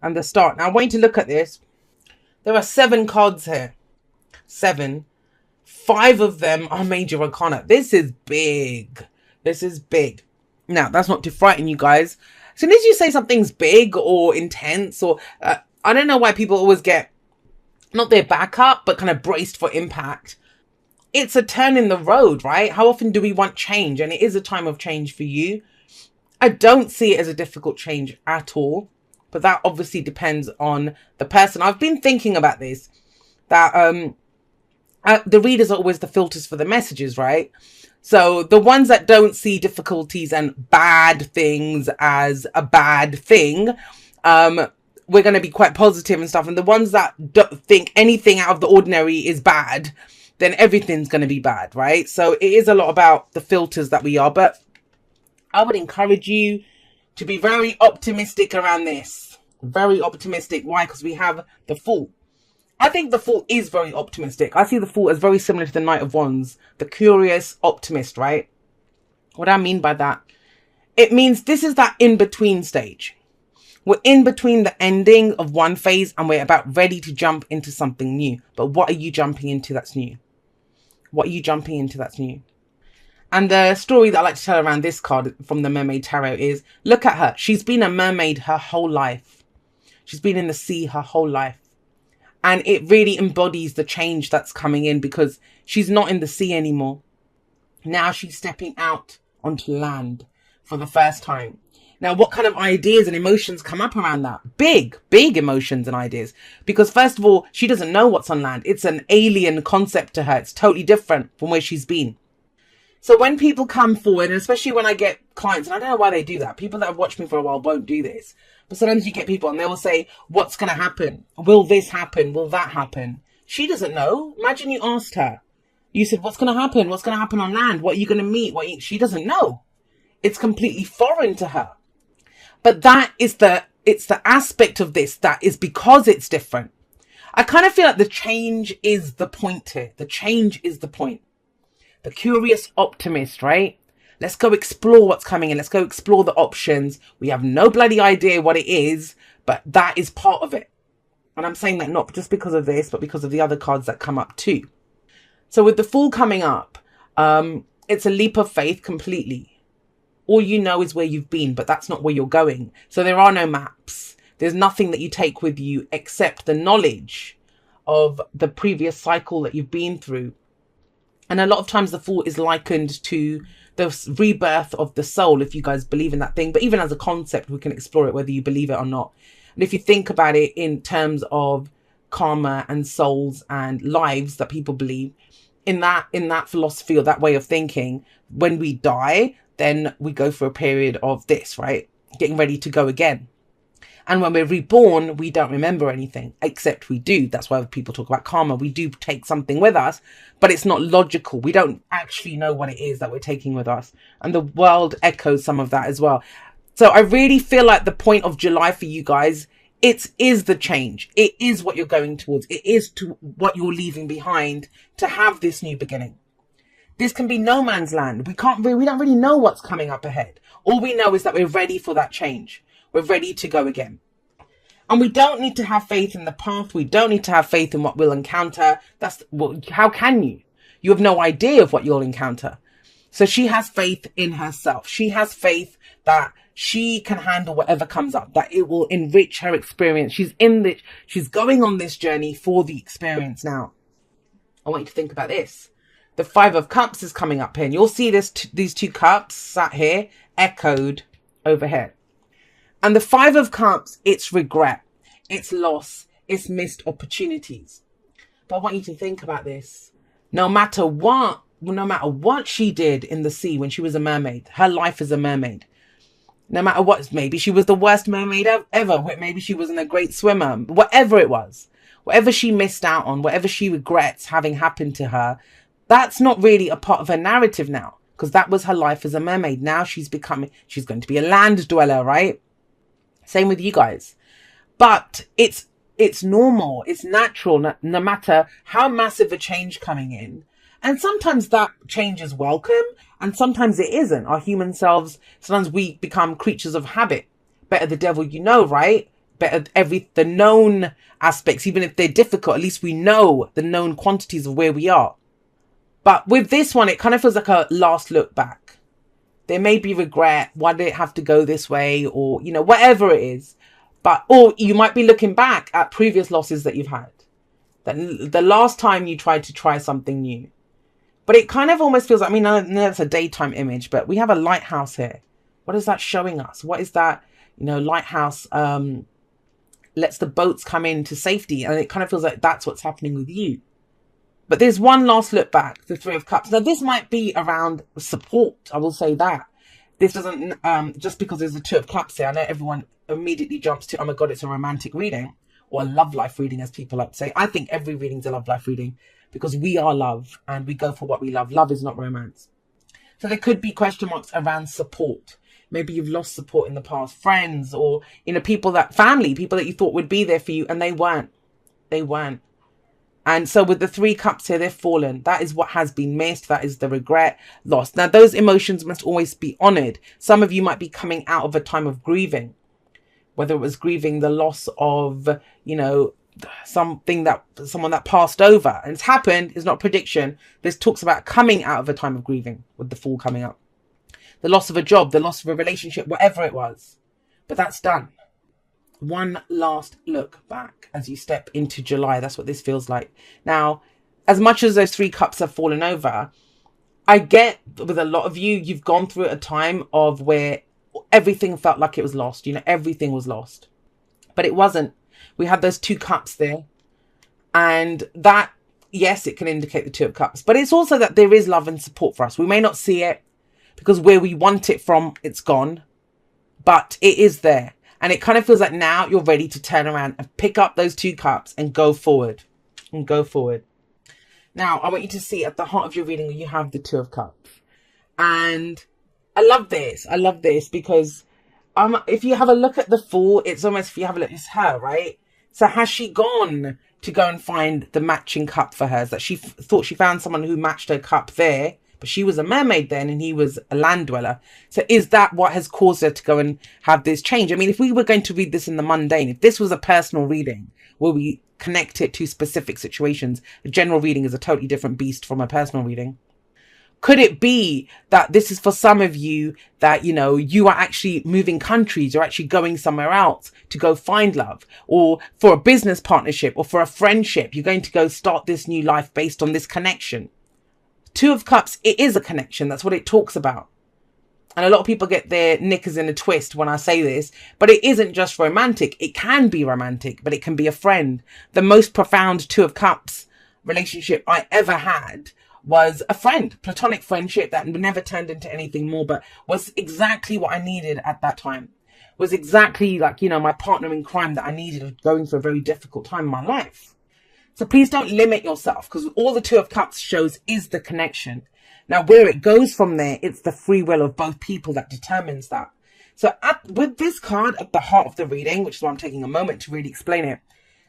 and the start. Now I want you to look at this. There are 7 cards here. 7. 5 of them are major arcana. This is big. This is big. Now, that's not to frighten you guys. As soon as you say something's big or intense, or I don't know why people always get not their back up, but kind of braced for impact. It's a turn in the road, right? How often do we want change? And it is a time of change for you. I don't see it as a difficult change at all, but that obviously depends on the person. I've been thinking about this, that the readers are always the filters for the messages, right? So the ones that don't see difficulties and bad things as a bad thing, we're going to be quite positive and stuff. And the ones that don't think anything out of the ordinary is bad, then everything's going to be bad, right? So it is a lot about the filters that we are. But I would encourage you to be very optimistic around this. Very optimistic. Why? Because we have the Fool. I think the Fool is very optimistic. I see the Fool as very similar to the Knight of Wands. The curious optimist, right? What I mean by that, it means this is that in-between stage. We're in between the ending of one phase and we're about ready to jump into something new. But what are you jumping into that's new? What are you jumping into that's new? And the story that I like to tell around this card from the Mermaid Tarot is, look at her. She's been a mermaid her whole life. She's been in the sea her whole life. And it really embodies the change that's coming in because she's not in the sea anymore. Now she's stepping out onto land for the first time. Now, what kind of ideas and emotions come up around that? Big emotions and ideas. Because first of all, she doesn't know what's on land. It's an alien concept to her. It's totally different from where she's been. So when people come forward, and especially when I get clients, and I don't know why they do that. People that have watched me for a while won't do this. But sometimes you get people and they will say, what's going to happen? Will this happen? Will that happen? She doesn't know. Imagine you asked her. You said, what's going to happen? What's going to happen on land? What are you going to meet? She doesn't know. It's completely foreign to her. But that is it's the aspect of this that is because it's different. I kind of feel like the change is the point here. The change is the point. The curious optimist, right? Let's go explore what's coming in. Let's go explore the options. We have no bloody idea what it is, but that is part of it. And I'm saying that not just because of this, but because of the other cards that come up too. So with the Fool coming up, it's a leap of faith completely. All you know is where you've been, but that's not where you're going. So there are no maps. There's nothing that you take with you except the knowledge of the previous cycle that you've been through. And a lot of times the Fool is likened to the rebirth of the soul, if you guys believe in that thing. But even as a concept, we can explore it whether you believe it or not. And if you think about it in terms of karma and souls and lives that people believe, in that philosophy or that way of thinking, when we die, then we go for a period of this, right? Getting ready to go again. And when we're reborn, we don't remember anything, except we do. That's why people talk about karma. We do take something with us, but it's not logical. We don't actually know what it is that we're taking with us. And the world echoes some of that as well. So I really feel like the point of July for you guys, it is the change. It is what you're going towards. It is to what you're leaving behind to have this new beginning. This can be no man's land. We don't really know what's coming up ahead. All we know is that we're ready for that change. We're ready to go again. And we don't need to have faith in the path. We don't need to have faith in what we'll encounter. How can you? You have no idea of what you'll encounter. So she has faith in herself. She has faith that she can handle whatever comes up, that it will enrich her experience. She's going on this journey for the experience now. I want you to think about this. The 5 of Cups is coming up here. And you'll see these 2 cups sat here, echoed over here. And the 5 of Cups, it's regret, it's loss, it's missed opportunities. But I want you to think about this. No matter what she did in the sea when she was a mermaid, her life as a mermaid, no matter what, maybe she was the worst mermaid ever, maybe she wasn't a great swimmer, whatever it was, whatever she missed out on, whatever she regrets having happened to her, that's not really a part of her narrative now, because that was her life as a mermaid. Now she's going to be a land dweller, right? Same with you guys. But it's normal, it's natural, no matter how massive a change coming in. And sometimes that change is welcome, and sometimes it isn't. Our human selves, sometimes we become creatures of habit. Better the devil you know, right? better the known aspects, even if they're difficult, at least we know the known quantities of where we are. But with this one, it kind of feels like a last look back. There may be regret. Why did it have to go this way? Or, you know, whatever it is. Or you might be looking back at previous losses that you've had. That the last time you tried to try something new. But it kind of almost feels like, I mean, I know it's a daytime image, but we have a lighthouse here. What is that showing us? What is that? You know, lighthouse lets the boats come into safety. And it kind of feels like that's what's happening with you. But there's one last look back, the Three of Cups. Now, this might be around support. I will say that. This doesn't, just because there's the Two of Cups here, I know everyone immediately jumps to, oh my God, it's a romantic reading. Or a love life reading, as people like to say. I think every reading's a love life reading because we are love and we go for what we love. Love is not romance. So there could be question marks around support. Maybe you've lost support in the past. Friends or, you know, family, people that you thought would be there for you and they weren't. They weren't. And so with the Three Cups here, they've fallen. That is what has been missed. That is the regret, lost. Now, those emotions must always be honored. Some of you might be coming out of a time of grieving. Whether it was grieving the loss of, you know, someone that passed over. And it's happened. It's not prediction. This talks about coming out of a time of grieving with the Fool coming up. The loss of a job, the loss of a relationship, whatever it was. But that's done. One last look back as you step into July. That's what this feels like. Now, as much as those Three Cups have fallen over, I get with a lot of you, you've gone through a time of where everything felt like it was lost. You know, everything was lost. But it wasn't. We had those Two Cups there. And that, yes, it can indicate the Two of Cups. But it's also that there is love and support for us. We may not see it because where we want it from, it's gone. But it is there. And it kind of feels like now you're ready to turn around and pick up those Two Cups and go forward. And go forward. Now, I want you to see at the heart of your reading, you have the Two of Cups. And I love this. I love this because if you have a look at the Fool, it's almost, if you have a look, it's her, right? So has she gone to go and find the matching cup for hers? That she thought she found someone who matched her cup there, but she was a mermaid then and he was a land dweller. So is that what has caused her to go and have this change? I mean, if we were going to read this in the mundane, if this was a personal reading where we connect it to specific situations, a general reading is a totally different beast from a personal reading. Could it be that this is for some of you that, you know, you are actually moving countries, you're actually going somewhere else to go find love, or for a business partnership or for a friendship, you're going to go start this new life based on this connection. Two of Cups, it is a connection. That's what it talks about. And a lot of people get their knickers in a twist when I say this, but it isn't just romantic. It can be romantic, but it can be a friend. The most profound Two of Cups relationship I ever had was a friend, platonic friendship that never turned into anything more, but was exactly what I needed at that time. Was exactly like, you know, my partner in crime that I needed going through a very difficult time in my life. So please don't limit yourself, because all the Two of Cups shows is the connection. Now, where it goes from there, it's the free will of both people that determines that. So with this card at the heart of the reading, which is why I'm taking a moment to really explain it,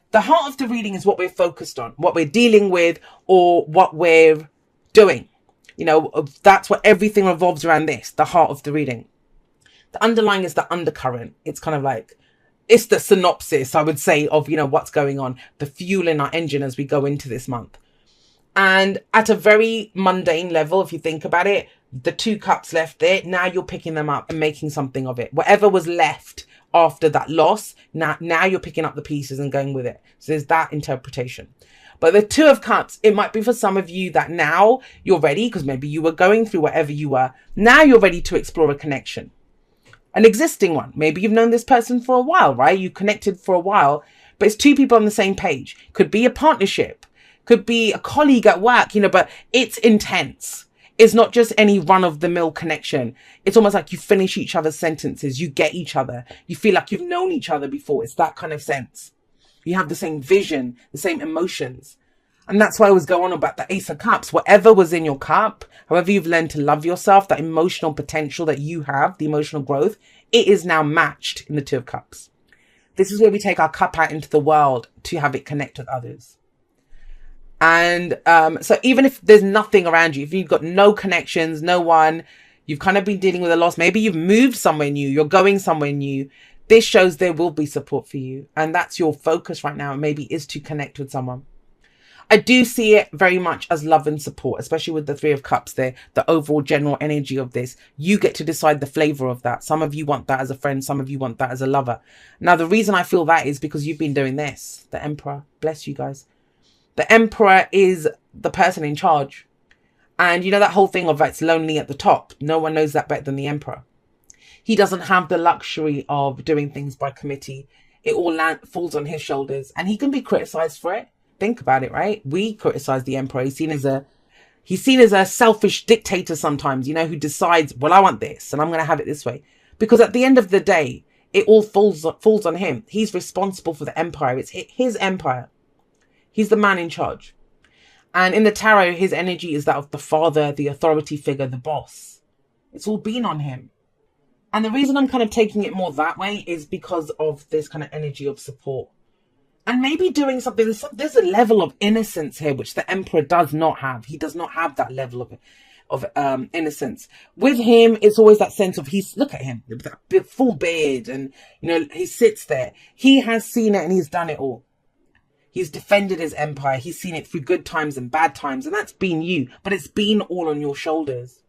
the heart of the reading is what we're focused on, what we're dealing with, or what we're doing. You know, that's what everything revolves around, this, the heart of the reading. The underlying is the undercurrent. It's kind of like, it's the synopsis, I would say, of, you know, what's going on, the fuel in our engine as we go into this month. And at a very mundane level, if you think about it, the Two Cups left there, now you're picking them up and making something of it. Whatever was left after that loss, now you're picking up the pieces and going with it. So there's that interpretation. But the Two of Cups, it might be for some of you that now you're ready, because maybe you were going through whatever you were. Now you're ready to explore a connection, an existing one. Maybe you've known this person for a while, right? You connected for a while, but it's two people on the same page. Could be a partnership, could be a colleague at work, you know, but it's intense. It's not just any run-of-the-mill connection. It's almost like you finish each other's sentences. You get each other. You feel like you've known each other before. It's that kind of sense. You have the same vision, the same emotions. And that's why I was going on about the Ace of Cups. Whatever was in your cup, however you've learned to love yourself, that emotional potential that you have, the emotional growth, it is now matched in the Two of Cups. This is where we take our cup out into the world to have it connect with others. And so even if there's nothing around you, if you've got no connections, no one, you've kind of been dealing with a loss, maybe you've moved somewhere new, you're going somewhere new, this shows there will be support for you. And that's your focus right now. Maybe is to connect with someone. I do see it very much as love and support, especially with the Three of Cups there, the overall general energy of this. You get to decide the flavor of that. Some of you want that as a friend. Some of you want that as a lover. Now, the reason I feel that is because you've been doing this. The Emperor, bless you guys. The Emperor is the person in charge. And you know that whole thing of it's lonely at the top. No one knows that better than the Emperor. He doesn't have the luxury of doing things by committee. It all falls on his shoulders, and he can be criticized for it. Think about it, right? We criticize the Emperor. He's seen as a selfish dictator sometimes, you know, who decides, well, I want this and I'm going to have it this way. Because at the end of the day, it all falls on him. He's responsible for the empire. It's his empire. He's the man in charge. And in the tarot, his energy is that of the father, the authority figure, the boss. It's all been on him. And the reason I'm kind of taking it more that way is because of this kind of energy of support. And maybe doing something, there's a level of innocence here, which the Emperor does not have. He does not have that level of innocence. With him, it's always that sense of, look at him, with that full beard, and, you know, he sits there. He has seen it and he's done it all. He's defended his empire. He's seen it through good times and bad times. And that's been you, but it's been all on your shoulders.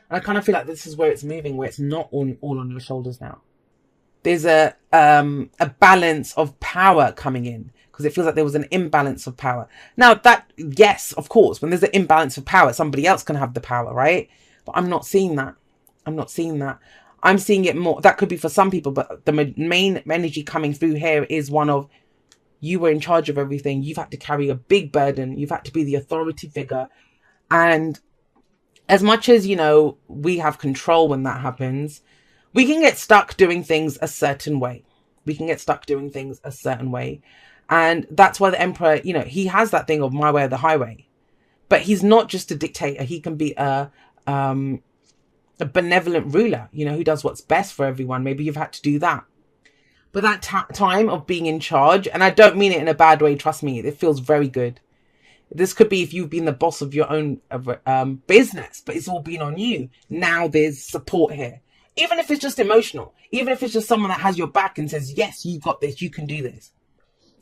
And I kind of feel like this is where it's moving, where it's not all on your shoulders now. There's a balance of power coming in, because it feels like there was an imbalance of power. Now that, yes, of course, when there's an imbalance of power, somebody else can have the power, right? But I'm not seeing that. I'm not seeing that. I'm seeing it more. That could be for some people, but the main energy coming through here is one of, you were in charge of everything. You've had to carry a big burden. You've had to be the authority figure. And as much as, you know, we have control when that happens, we can get stuck doing things a certain way. We can get stuck doing things a certain way. And that's why the Emperor, you know, he has that thing of my way or the highway. But he's not just a dictator. He can be a benevolent ruler, you know, who does what's best for everyone. Maybe you've had to do that. But that time of being in charge, and I don't mean it in a bad way, trust me, it feels very good. This could be if you've been the boss of your own business, but it's all been on you. Now there's support here. Even if it's just emotional, even if it's just someone that has your back and says, yes, you got this, you can do this.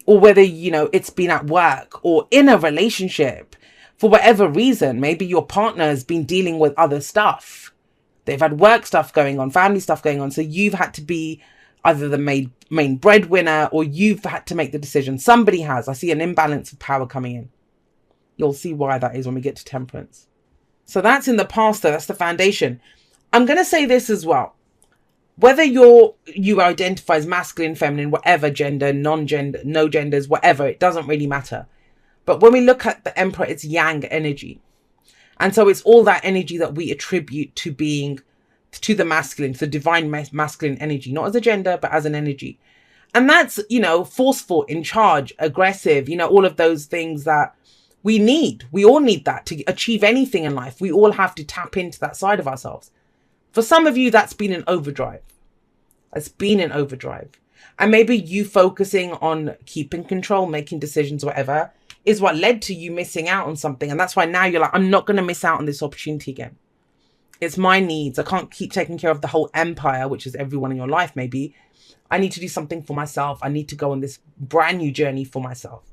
Or whether, you know, it's been at work or in a relationship, for whatever reason, maybe your partner has been dealing with other stuff. They've had work stuff going on, family stuff going on. So you've had to be either the main breadwinner, or you've had to make the decision. Somebody has. I see an imbalance of power coming in. You'll see why that is when we get to Temperance. So that's in the past though. That's the foundation. I'm going to say this as well. Whether you identify as masculine, feminine, whatever gender, non-gender, no genders, whatever, it doesn't really matter. But when we look at the Emperor, it's yang energy. And so it's all that energy that we attribute to being, to the masculine, to the divine masculine energy, not as a gender, but as an energy. And that's, you know, forceful, in charge, aggressive, you know, all of those things that we need. We all need that to achieve anything in life. We all have to tap into that side of ourselves. For some of you, that's been an overdrive. It's been an overdrive. And maybe you focusing on keeping control, making decisions, whatever, is what led to you missing out on something. And that's why now you're like, I'm not going to miss out on this opportunity again. It's my needs. I can't keep taking care of the whole empire, which is everyone in your life, maybe. I need to do something for myself. I need to go on this brand new journey for myself.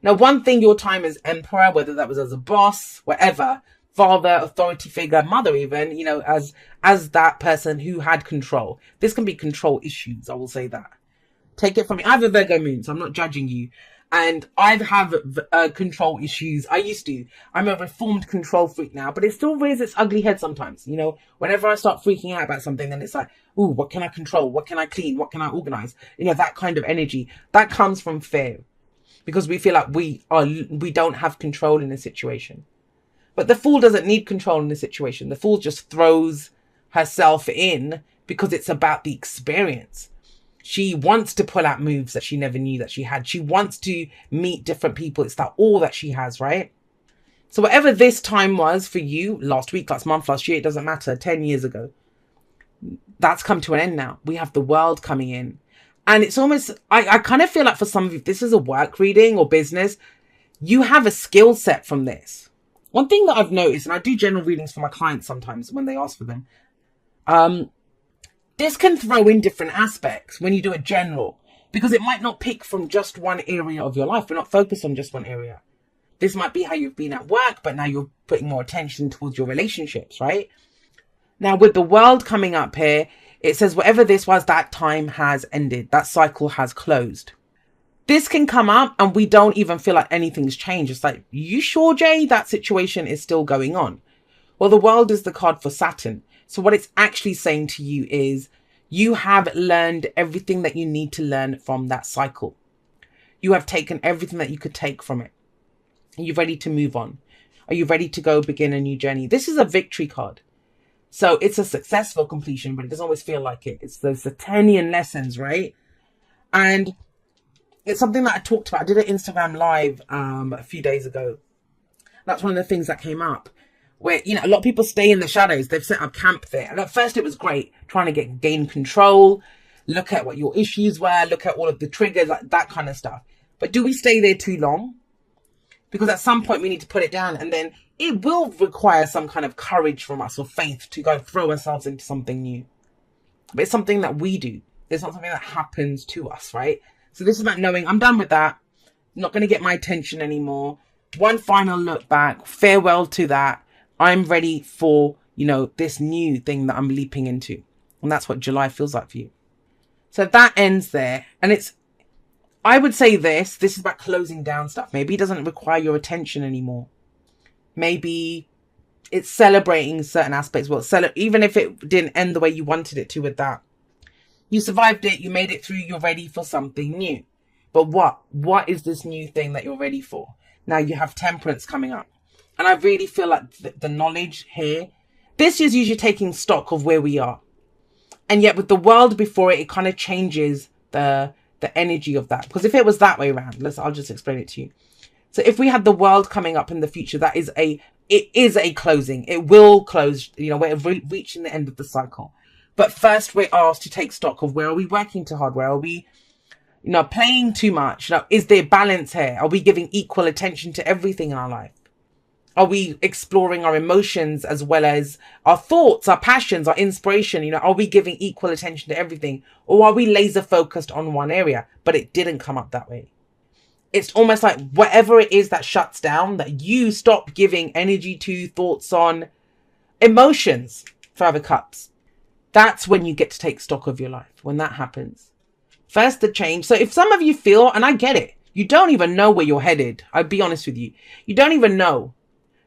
Now, one thing, your time as Emperor, whether that was as a boss, whatever, father, authority figure, mother even, you know, as that person who had control. This can be control issues, I will say that. Take it from me. I have a Virgo moon, so I'm not judging you. And I have control issues. I used to. I'm a reformed control freak now, but it still raises its ugly head sometimes. You know, whenever I start freaking out about something, then it's like, ooh, what can I control? What can I clean? What can I organize? You know, that kind of energy. That comes from fear. Because we feel like we don't have control in a situation. But the Fool doesn't need control in the situation. The Fool just throws herself in because it's about the experience. She wants to pull out moves that she never knew that she had. She wants to meet different people. It's that all that she has, right? So whatever this time was for you, last week, last month, last year, it doesn't matter, 10 years ago, that's come to an end now. We have the world coming in. And it's almost, I kind of feel like for some of you, if this is a work reading or business, you have a skill set from this. One thing that I've noticed, and I do general readings for my clients sometimes when they ask for them, This can throw in different aspects when you do a general, because it might not pick from just one area of your life. We're not focused on just one area. This might be how you've been at work, but now you're putting more attention towards your relationships, right? Now, with the world coming up here, it says whatever this was, that time has ended. That cycle has closed. This can come up and we don't even feel like anything's changed. It's like, you sure, Jay? That situation is still going on. Well, the world is the card for Saturn. So what it's actually saying to you is you have learned everything that you need to learn from that cycle. You have taken everything that you could take from it. Are you ready to move on? Are you ready to go begin a new journey? This is a victory card. So it's a successful completion, but it doesn't always feel like it. It's those Saturnian lessons, right? And it's something that I talked about. I did an Instagram live a few days ago. That's one of the things that came up where, you know, a lot of people stay in the shadows. They've set up camp there. And at first it was great, trying to gain control, look at what your issues were, look at all of the triggers, like that kind of stuff. But do we stay there too long? Because at some point we need to put it down, and then it will require some kind of courage from us or faith to go throw ourselves into something new. But it's something that we do. It's not something that happens to us, right? So this is about knowing I'm done with that. I'm not going to get my attention anymore. One final look back. Farewell to that. I'm ready for, you know, this new thing that I'm leaping into. And that's what July feels like for you. So that ends there. And it's, I would say this is about closing down stuff. Maybe it doesn't require your attention anymore. Maybe it's celebrating certain aspects. Well, even if it didn't end the way you wanted it to with that. You survived it. You made it through. You're ready for something new. But what is this new thing that you're ready for? Now you have Temperance coming up. And I really feel like the knowledge here, this is usually taking stock of where we are. And yet with the world before it, it kind of changes the energy of that. Because if it was that way around, I'll just explain it to you. So if we had the world coming up in the future, it is a closing. It will close, you know, we're reaching the end of the cycle. But first we're asked to take stock of where are we working too hard? Where are we, you know, playing too much? You know, is there balance here? Are we giving equal attention to everything in our life? Are we exploring our emotions as well as our thoughts, our passions, our inspiration? You know, are we giving equal attention to everything? Or are we laser focused on one area? But it didn't come up that way. It's almost like whatever it is that shuts down, that you stop giving energy to, thoughts on, emotions, 5 of Cups. That's when you get to take stock of your life, when that happens. First, the change. So if some of you feel, and I get it, you don't even know where you're headed. I'll be honest with you. You don't even know.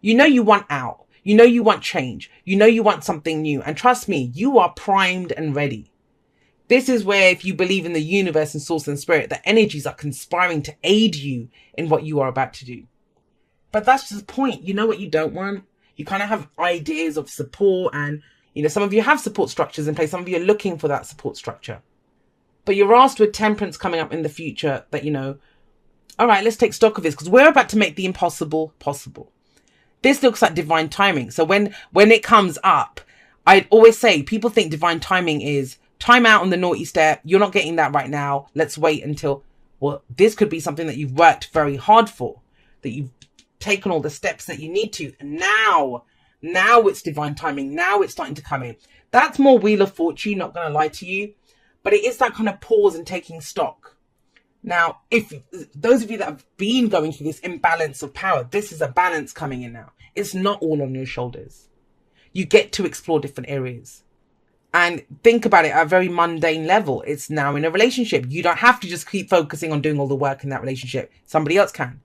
You know you want out. You know you want change. You know you want something new. And trust me, you are primed and ready. This is where, if you believe in the universe and source and spirit, the energies are conspiring to aid you in what you are about to do. But that's just the point. You know what you don't want? You kind of have ideas of support, and, you know, some of you have support structures in place. Some of you are looking for that support structure. But you're asked with Temperance coming up in the future that, you know, all right, let's take stock of this because we're about to make the impossible possible. This looks like divine timing. So when it comes up, I'd always say people think divine timing is time out on the naughty step. You're not getting that right now. Let's wait until, well, this could be something that you've worked very hard for, that you've taken all the steps that you need to. And now it's divine timing. Now it's starting to come in. That's more Wheel of Fortune, not going to lie to you. But it is that kind of pause and taking stock. Now, if those of you that have been going through this imbalance of power, this is a balance coming in now. It's not all on your shoulders. You get to explore different areas. And think about it at a very mundane level. It's now in a relationship. You don't have to just keep focusing on doing all the work in that relationship. Somebody else can.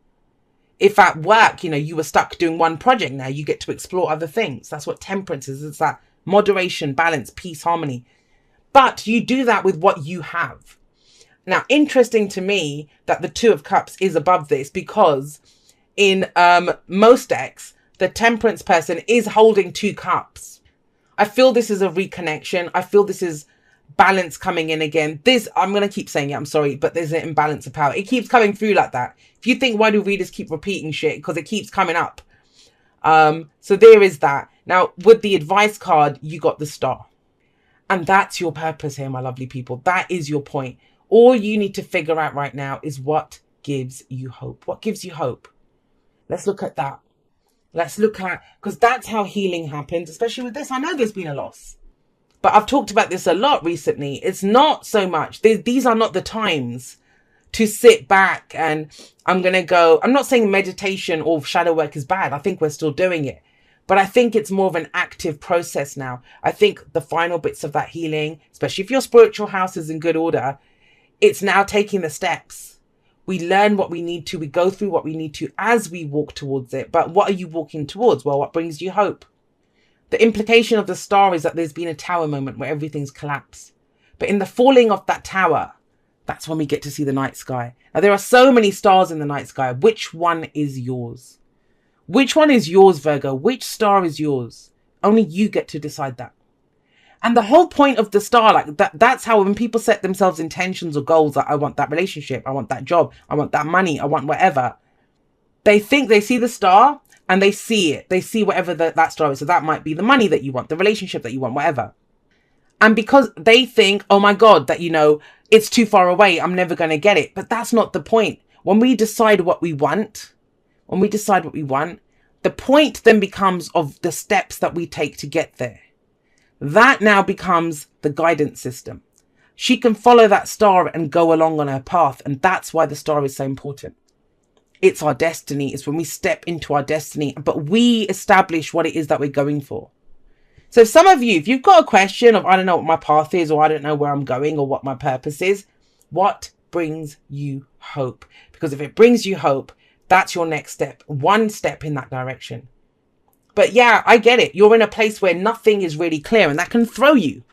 If at work, you know, you were stuck doing one project, now you get to explore other things. That's what Temperance is. It's that moderation, balance, peace, harmony. But you do that with what you have. Now, interesting to me that the 2 of Cups is above this, because in most decks, the Temperance person is holding 2 cups. I feel this is a reconnection. I feel this is balance coming in again. This, I'm going to keep saying it, I'm sorry, but there's an imbalance of power. It keeps coming through like that. If you think, why do readers keep repeating shit? Because it keeps coming up. So there is that. Now, with the advice card, you got the Star. And that's your purpose here, my lovely people. That is your point. All you need to figure out right now is what gives you hope. What gives you hope? Let's look at that. Let's look at, because that's how healing happens, especially with this. I know there's been a loss. But I've talked about this a lot recently. It's not so much. These are not the times to sit back and I'm not saying meditation or shadow work is bad. I think we're still doing it. But I think it's more of an active process now. I think the final bits of that healing, especially if your spiritual house is in good order, it's now taking the steps. We learn what we need to. We go through what we need to as we walk towards it. But what are you walking towards? Well, what brings you hope? The implication of the star is that there's been a tower moment where everything's collapsed. But in the falling of that tower, that's when we get to see the night sky. Now, there are so many stars in the night sky. Which one is yours? Which one is yours, Virgo? Which star is yours? Only you get to decide that. And the whole point of the star, like that's how when people set themselves intentions or goals, like I want that relationship, I want that job, I want that money, I want whatever. They think they see the star and they see it. They see whatever that star is. So that might be the money that you want, the relationship that you want, whatever. And because they think, oh my God, that, it's too far away, I'm never going to get it. But that's not the point. When we decide what we want, the point then becomes of the steps that we take to get there. That now becomes the guidance system. She can follow that star and go along on her path. And that's why the star is so important. It's our destiny. It's when we step into our destiny, but we establish what it is that we're going for. So some of you, if you've got a question of, I don't know what my path is, or I don't know where I'm going or what my purpose is, what brings you hope? Because if it brings you hope, that's your next step. One step in that direction. But yeah, I get it. You're in a place where nothing is really clear and that can throw you.